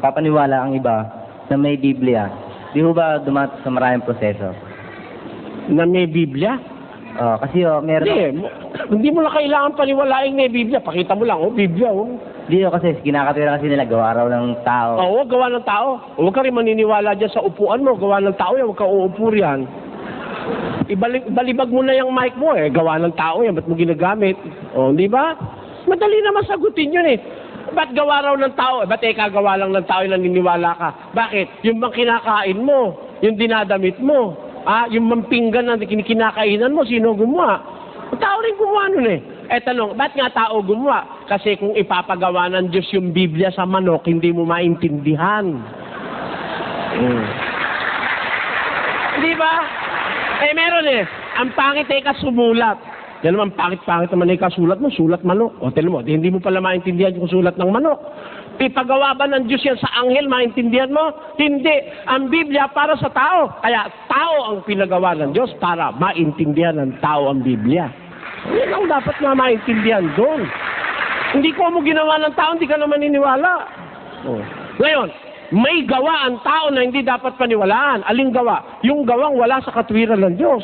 papaniwala ang iba na may Biblia, di ho ba dumato sa maraming proseso? Na may Biblia? Kasi meron... Hindi mo na kailangan paniwalaing may Biblia. Pakita mo lang, Biblia, Di ho kasi kinakatwira kasi nila gawa raw ng tao. Oo, gawa ng tao. Huwag ka rin maniniwala dyan sa upuan mo. Gawa ng tao yan, huwag ka uupo riyan. Balibag mo na yung mic mo gawa ng tao yan, ba't mo ginagamit? Di ba? Madali naman sagutin yun Ba't gawa raw ng tao? Ba't kagawa lang ng tao yung naniniwala ka? Bakit? Yung bang kinakain mo, yung dinadamit mo, yung mampinggan na kinakainan mo, sino gumawa? Ang tao rin gumawa nun tanong, ba't nga tao gumawa? Kasi kung ipapagawa ng Diyos yung Biblia sa manok, hindi mo maintindihan. Di ba? Meron ang pangit kasumulat. Yan naman, pangit-pangit naman kasulat mo, sulat manok. Tignan mo, hindi mo pala maintindihan yung sulat ng manok. Ipagawa ba ng Diyos yan sa anghel, maintindihan mo? Hindi. Ang Biblia para sa tao. Kaya tao ang pinagawa ng Diyos para maintindihan ng tao ang Biblia. Yan ang dapat na maintindihan doon. Hindi ko mo ginawa ng tao, hindi ka naman niniwala. Ngayon, may gawa ang tao na hindi dapat paniwalaan. Aling gawa? Yung gawang wala sa katwiran ng Diyos.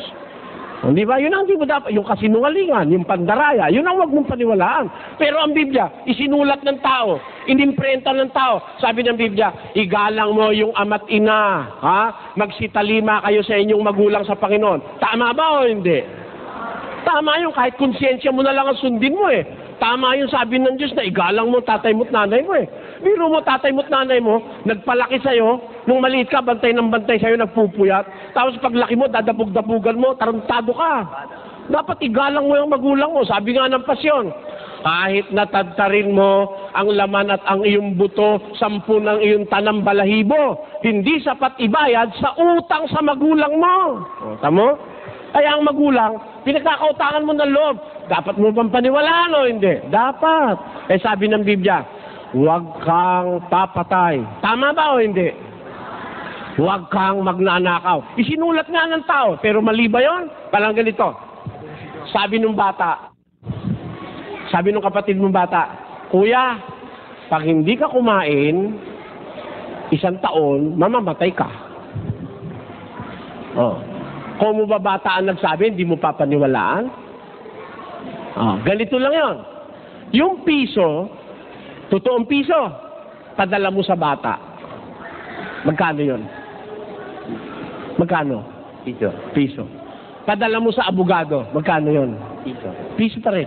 Di ba? Yun ang hindi mo dapat. Yung kasinungalingan, yung pandaraya, yun ang wag mong paniwalaan. Pero ang Biblia, isinulat ng tao, inimprenta ng tao. Sabi ng Biblia, igalang mo yung ama't ina. Magsitalima kayo sa inyong magulang sa Panginoon. Tama ba o hindi? Tama yung kahit konsyensya mo na lang ang sundin mo Tama yung sabi ng Diyos na igalang mo tatay mo't nanay mo Biro mo tatay mo't nanay mo, nagpalaki sa'yo, nung maliit ka, bantay ng bantay sa'yo, nagpupuyat. Tapos paglaki mo, dadabog-dabugan mo, tarantado ka. Dapat igalang mo yung magulang mo. Sabi nga ng pasyon, kahit natadtarin mo ang laman at ang iyong buto, 10 ng iyong tanang balahibo, hindi sapat ibayad sa utang sa magulang mo. Tamo? Kaya ang magulang, pinagkakautangan mo ng loob. Dapat mo bang paniwalaan o hindi? Dapat. Sabi ng Biblia, huwag kang papatay. Tama ba o hindi? Huwag kang magnanakaw. Isinulat nga ng tao, pero mali ba yun? Parang ganito. Sabi nung bata, sabi nung kapatid mong bata, Kuya, pag hindi ka kumain, 1 taon, mamamatay ka. Kung mo ba bata ang nagsabi, hindi mo papaniwalaan? Ganito lang yon. Yung piso, totoong piso, padala mo sa bata. Magkano yon? Magkano? Piso. Padala mo sa abogado. Magkano yon? Piso pa rin.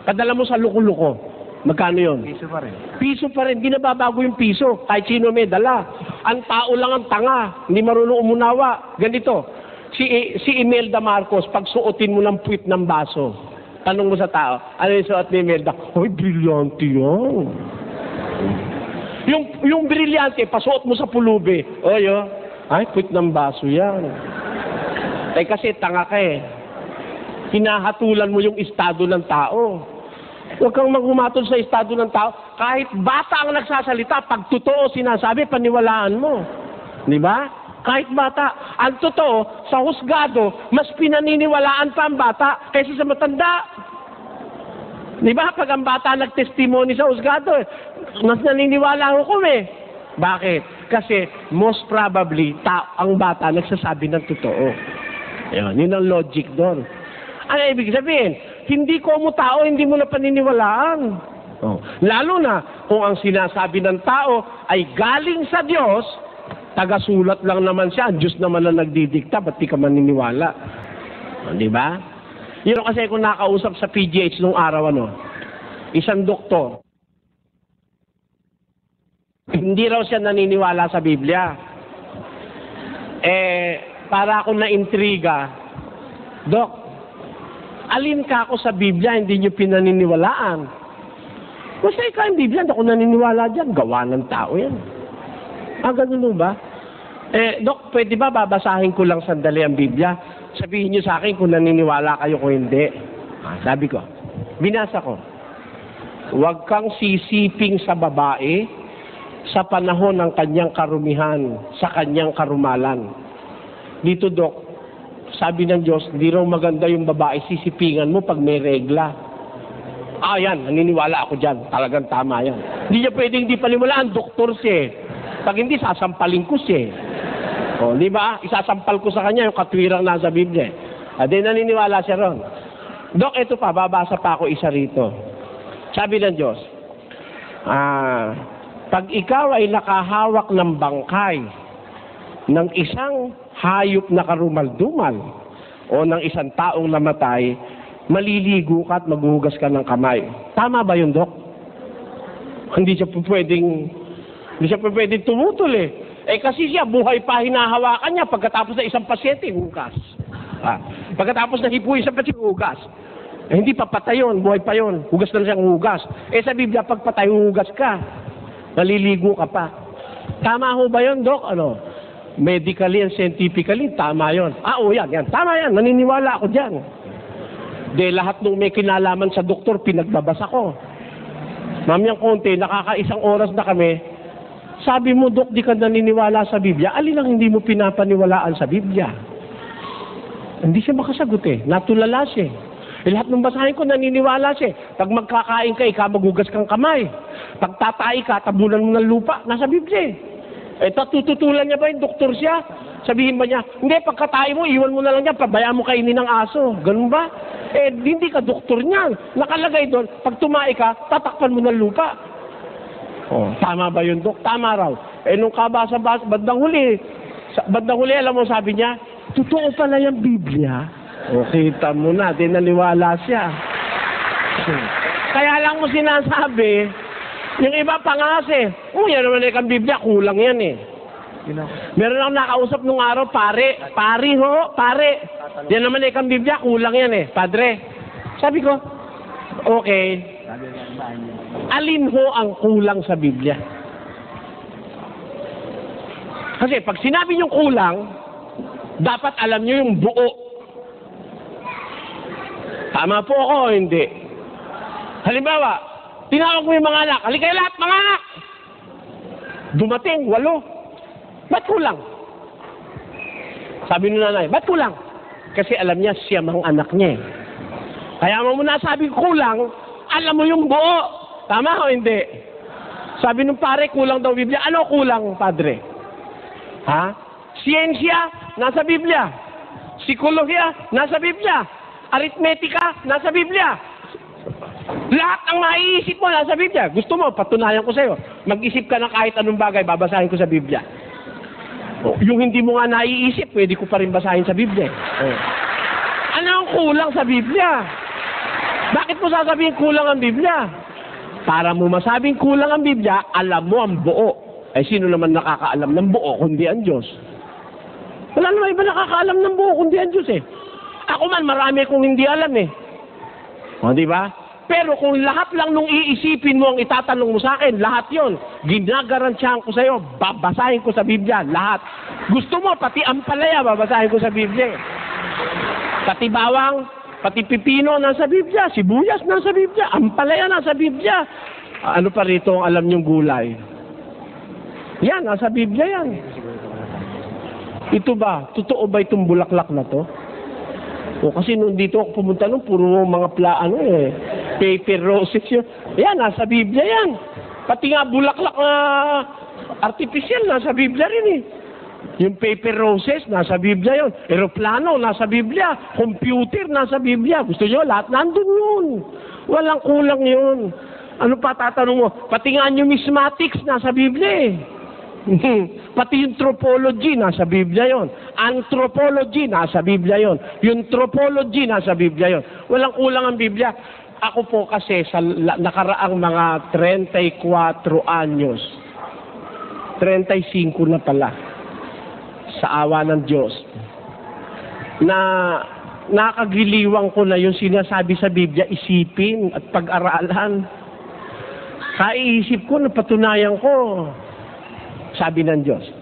Padala mo sa luko-luko. Magkano yon? Piso pa rin. Piso pa rin. Di nababago yung piso. Kahit sino may dala. Ang tao lang ang tanga. Hindi marunong umunawa. Ganito. Si Imelda Marcos, pag suotin mo ng puwit ng baso, tanong mo sa tao, ano yung suot ni Imelda? Ay, brilyante yan. Yung brilyante, pasuot mo sa pulubi. Ay, puwit ng baso yan. Kasi tanga ka Hinahatulan mo yung estado ng tao. Huwag kang maghumatol sa estado ng tao. Kahit bata ang nagsasalita, pag totoo sinasabi, paniwalaan mo. Di ba? Kahit bata. Ang totoo, sa husgado, mas pinaniniwalaan pa ang bata kaysa sa matanda. Di ba? Pag ang bata nagtestimony sa husgado, mas naniniwala ako Bakit? Kasi most probably, ang bata nagsasabi ng totoo. Yun ang logic doon. Ano ibig sabihin? Hindi ko mo tao, hindi mo na paniniwalaan. Lalo na kung ang sinasabi ng tao ay galing sa Diyos, taga-sulat lang naman siya, Diyos naman na nagdidikta, ba't di ka maniniwala? Di ba? Yun kasi kung nakausap sa PGH nung araw, isang doktor, hindi raw siya naniniwala sa Biblia. Para akong na-intriga, Dok, alin ka ako sa Biblia, hindi niyo pinaniniwalaan? Basta ikaw ang Biblia, hindi ako naniniwala dyan. Gawa ng tao yan. Ganun ba? Dok, pwede ba babasahin ko lang sandali ang Biblia? Sabihin niyo sa akin kung naniniwala kayo o hindi. Sabi ko, binasa ko, huwag kang sisiping sa babae sa panahon ng kanyang karumihan, sa kanyang karumalan. Dito, Dok, sabi ng Diyos, di raw maganda yung babae sisipingan mo pag may regla. Yan, naniniwala ako dyan. Talagang tama yan. Hindi niya pwedeng di paniwalaan, doktor siya. Pag hindi, sasampalin ko siya. O, di ba? Isasampal ko sa kanya yung katwirang nasa Biblia. Di naniniwala siya ron. Dok, ito pa, babasa pa ako isa rito. Sabi ng Diyos, pag ikaw ay nakahawak ng bangkay ng isang hayop na karumal-dumal o ng isang taong namatay, maliligo ka at maghuhugas ka ng kamay. Tama ba yun, Dok? Hindi siya pwedeng tumutol eh. Kasi siya, buhay pa hinahawakan niya pagkatapos na isang pasyente, hugas. Pagkatapos na hipuin sa pasyente, hugas. Hindi pa patay yun, buhay pa yun. Hugas na siyang hugas. Sa Biblia, pag patay, hugas ka. Maliligo ka pa. Tama ho ba yun, Dok? Medically and scientifically, tama yun. Yan. Tama yan. Naniniwala ako dyan. Lahat nung may kinalaman sa doktor, pinagbabasa ko. Mamayang konti, nakakaisang oras na kami. Sabi mo, Dok, di ka naniniwala sa Biblia. Alin ang hindi mo pinapaniwalaan sa Biblia? Hindi siya makasagot eh. Natulala siya. Lahat ng basahin ko, naniniwala siya. Pag magkakain ka, maghugas kang kamay. Pag tatay ka, tabunan mo ng lupa. Nasa Biblia eh. Tututulan niya ba yung doktor siya? Sabihin ba niya, hindi, pagkatay mo, iwan mo na lang niya, pabayaan mo kainin ng aso. Ganun ba? Hindi ka doktor niyan. Nakalagay doon, pag tumai ka, tatakpan mo ng lupa. Tama ba yun, Dok? Tama raw. Nung kabasa-basa, bandang huli, alam mo, sabi niya, totoo pala yung Biblia. Kita mo na, di naniwala siya. Kaya lang mo sinasabi, yung iba pangase, yan naman ang Biblia, kulang yan eh. Meron lang nakausap nung araw, pare. Yan naman ang Biblia, kulang yan eh. Padre. Sabi ko, okay. Alin ho ang kulang sa Biblia? Kasi pag sinabi yung kulang, dapat alam nyo yung buo. Tama po ako o hindi? Halimbawa, tinawag mo yung mga anak, halika kayo lahat, mga anak! Dumating, 8. Ba't kulang? Sabi ng nanay, ba't kulang? Kasi alam niya, siya mga anak niya. Kaya mo muna sabi kulang, alam mo yung buo. Tama o hindi? Sabi ng pare, kulang daw Biblia. Ano kulang, padre? Siyensya, nasa Biblia. Psikolohiya, nasa Biblia. Aritmetika, nasa Biblia. Lahat ng maiisip mo, nasa Biblia. Gusto mo, patunayan ko sa'yo. Mag-isip ka na kahit anong bagay, babasahin ko sa Biblia. Yung hindi mo nga naiisip, pwede ko pa rin basahin sa Biblia. Ano ang kulang sa Biblia? Bakit mo sasabihin kulang ang Biblia? Para mo masabing kulang ang Biblia, alam mo ang buo. Sino naman nakakaalam ng buo kundi ang Diyos? Wala naman iba nakakaalam ng buo kundi ang Diyos eh. Ako man, marami kong hindi alam eh. Di ba? Pero kung lahat lang nung iisipin mo ang itatanong mo sa akin, lahat yon, ginagarantiyahan ko sa iyo, babasahin ko sa Biblia, lahat. Gusto mo, pati ampalaya, babasahin ko sa Biblia. Pati bawang, pati pipino nasa Biblia, sibuyas nasa Biblia, ampalaya nasa Biblia. Ano pa rito ang alam niyong gulay? Yan, nasa Biblia yan. Ito ba? Totoo ba itong bulaklak na to? Kasi nung dito ako pumunta nung puro mga paper roses yun. Yan, nasa Biblia yan. Pati nga bulaklak na artificial, nasa Biblia rin eh. Yung paper roses, nasa Biblia yun. Aeroplano, nasa Biblia. Computer, nasa Biblia. Gusto nyo, lahat nandun yun. Walang kulang yun. Ano pa tatanong mo? Pati nga numismatics, nasa Biblia eh. Pati yung tropology, nasa Biblia yon. Anthropology, nasa Biblia yon. Yung tropology, nasa Biblia yon. Walang kulang ang Biblia. Ako po kasi sa nakaraang mga 34 anyos, 35 na pala, sa awa ng Diyos, na nakagiliwang ko na yung sinasabi sa Biblia, isipin at pag-aralan. Kaiisip ko, napatunayan ko, sabi ng Diyos.